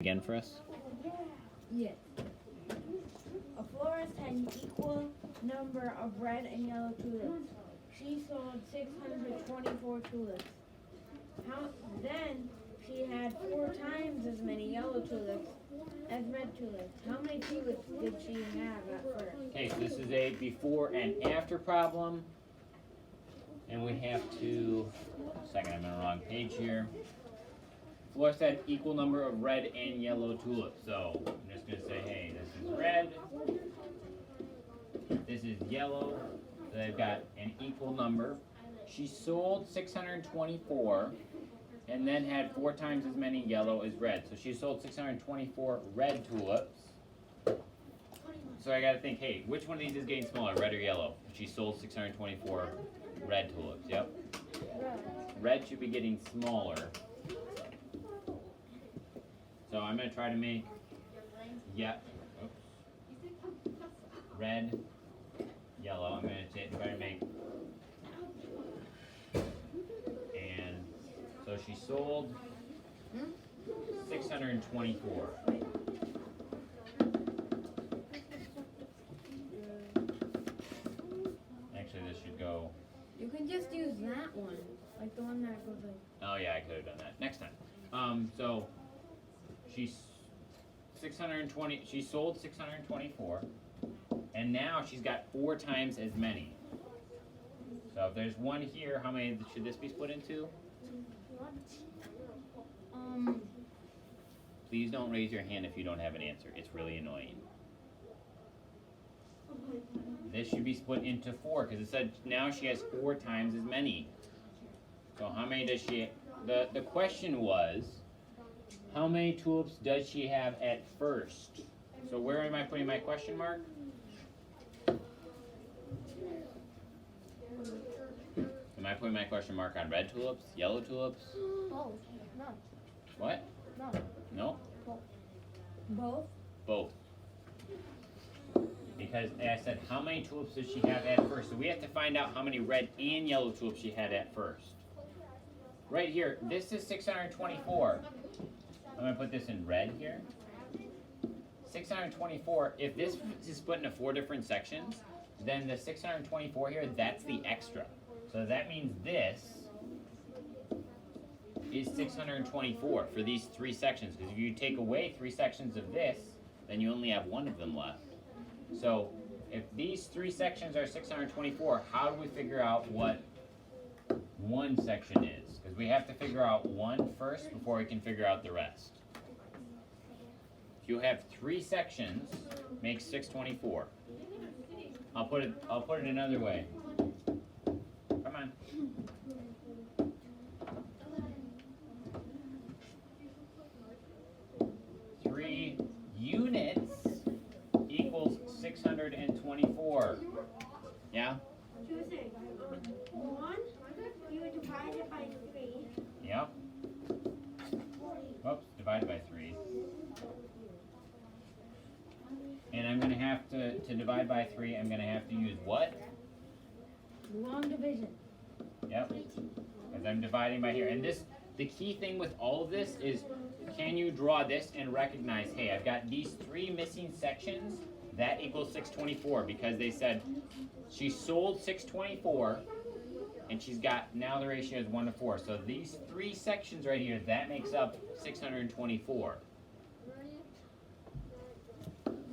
again for us? Yes. A florist had an equal number of red and yellow tulips. She sold 624 tulips. Then she had 4 times as many yellow tulips as red tulips. How many tulips did she have at first? Okay, so this is a before and after problem. And we have to, second, I'm on the wrong page here. Florist had equal number of red and yellow tulips. So I'm just going to say, hey, this is red, this is yellow. So they've got an equal number. She sold 624 and then had 4 times as many yellow as red. So she sold 624 red tulips. So I got to think, hey, which one of these is getting smaller, red or yellow? She sold 624 red tulips, yep. Red should be getting smaller. So I'm going to try to make, red, yellow. I'm going to try to make, and so she sold 624. Actually, this should go. You can just use that one, like the one that goes like. Oh yeah, I could have done that next time. So she's 620. She sold 624, and now she's got 4 times as many. So if there's one here, how many should this be split into? Please don't raise your hand if you don't have an answer. It's really annoying. This should be split into 4 because it said now she has 4 times as many. So how many does she? The question was, how many tulips does she have at first? So where am I putting my question mark? Am I putting my question mark on red tulips, yellow tulips? Both. No. What? No. No? Both? Both. Because I said, how many tulips does she have at first? So we have to find out how many red and yellow tulips she had at first. Right here, this is 624. I'm going to put this in red here. 624, if this is split into 4 different sections, then the 624 here, that's the extra. So that means this is 624 for these 3 sections. Because if you take away 3 sections of this, then you only have 1 of them left. So if these 3 sections are 624, how do we figure out what 1 section is? Because we have to figure out 1 first before we can figure out the rest. If you have 3 sections, make 624. I'll put it another way. Come on. 3 units equals 624. Yeah? 2 things. 1, you would divide it by 3. Yep. Oops, divided by 3. And I'm going to have to divide by 3, I'm going to have to use what? Long division. Yep. Because I'm dividing by here. And this, the key thing with all of this is, can you draw this and recognize, hey, I've got these 3 missing sections, that equals 624, because they said she sold 624, and she's got, now the ratio is 1 to 4. So these 3 sections right here, that makes up 624.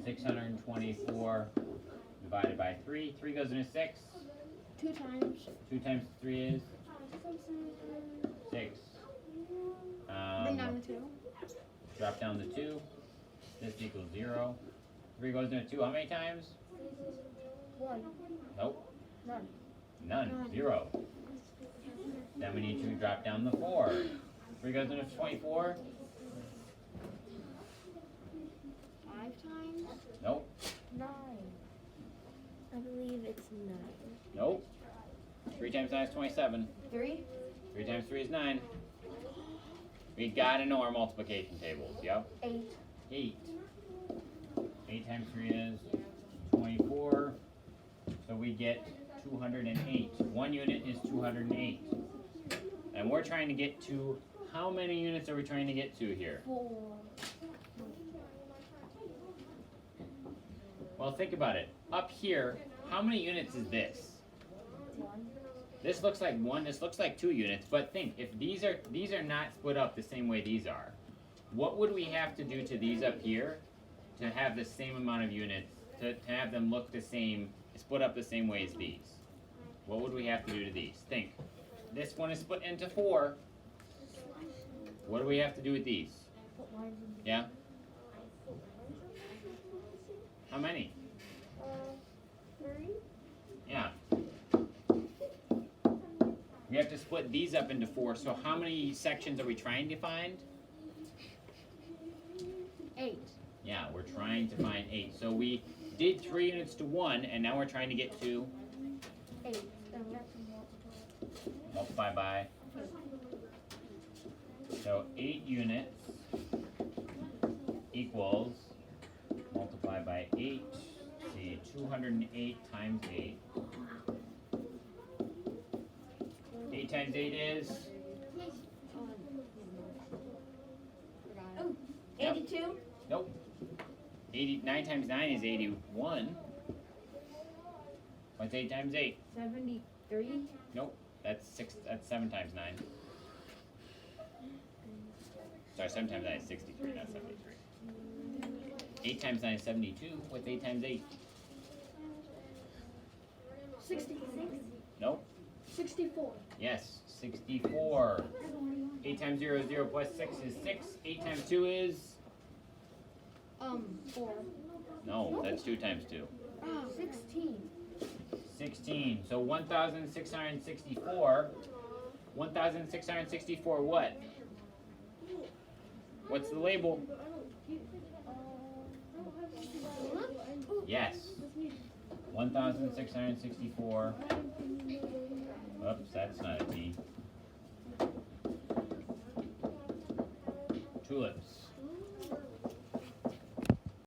624 divided by 3. 3 goes into 6. 2 times. 2 times 3 is 6. Bring down the 2. Drop down the 2. This equals 0. 3 goes into 2 how many times? 1. Nope. None. None. 0. Then we need to drop down the 4. 3 goes into 24. 5 times? Nope. 9. I believe it's 9. Nope. 3 times 9 is 27. 3? 3 times 3 is 9. We gotta know our multiplication tables, yep? 8. 8. 8 times 3 is 24. So we get 208. 1 unit is 208. And we're trying to get to, how many units are we trying to get to here? 4. Well, think about it. Up here, how many units is this? This looks like 1, this looks like 2 units, but think, if these are not split up the same way these are, what would we have to do to these up here to have the same amount of units, to have them look the same, split up the same way as these? What would we have to do to these? Think. This one is split into 4. What do we have to do with these? Yeah? How many? 3. Yeah. We have to split these up into 4, so how many sections are we trying to find? 8. Yeah, we're trying to find 8. So we did 3 units to 1, and now we're trying to get to 8. multiply by. So 8 units equals multiply by 8. See, 208 times 8. 8 times 8 is? Oh, Yep. 82? Nope. 9 times 9 is 81. What's 8 times 8? 73? Nope. That's 7 times 9. Sorry, 7 times 9 is 63, not 73. 8 times 9 is 72. What's 8 times 8? 66? Nope. 64. Yes, 64. 8 times 0 is 0 plus 6 is 6. 8 times 2 is? 4. No, that's 2 times 2. 16. 16. So 1,664. 1,664 what? What's the label? Yes. 1,664. Oops, that's not a T.